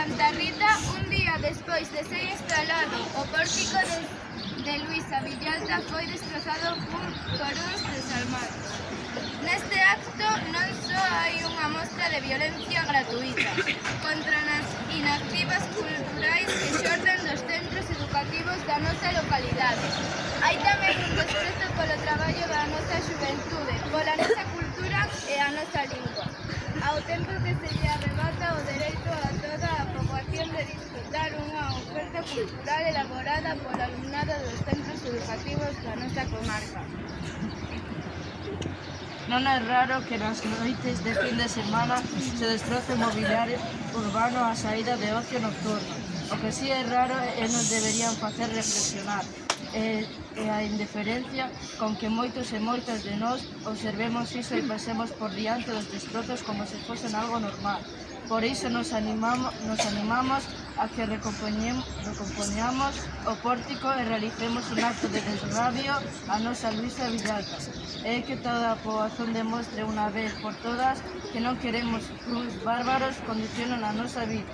Santa Rita, un día despois de ser instalado o pórtico de Luisa Villalta foi destrozado por uns desalmados. Neste acto non só hai unha mostra de violencia gratuita contra as inactivas culturais que xorden dos centros educativos da nosa localidade. Hai tamén un desprezo polo traballo da nosa xuventude, pola nosa cultura e a nosa lingua, ao tempo que se lle arrebata o dereito a toda a poboación de disfrutar unha oferta cultural elaborada polo alumnado dos centros educativos da nosa comarca. Non é raro que nas noites de fin de semana se destroce o mobiliario urbano a saída de ocio nocturno. O que si é raro e nos deberían facer reflexionar é a indiferencia con que moitos e moitas de nós observemos iso e pasemos por diante dos destrozos como se fosen algo normal. Por iso nos animamos a que recompoñamos o pórtico e realicemos un acto de desravio a nosa Luisa Villalta. E que toda a poboación demostre unha vez por todas que non queremos uns bárbaros condicionen a nosa vida.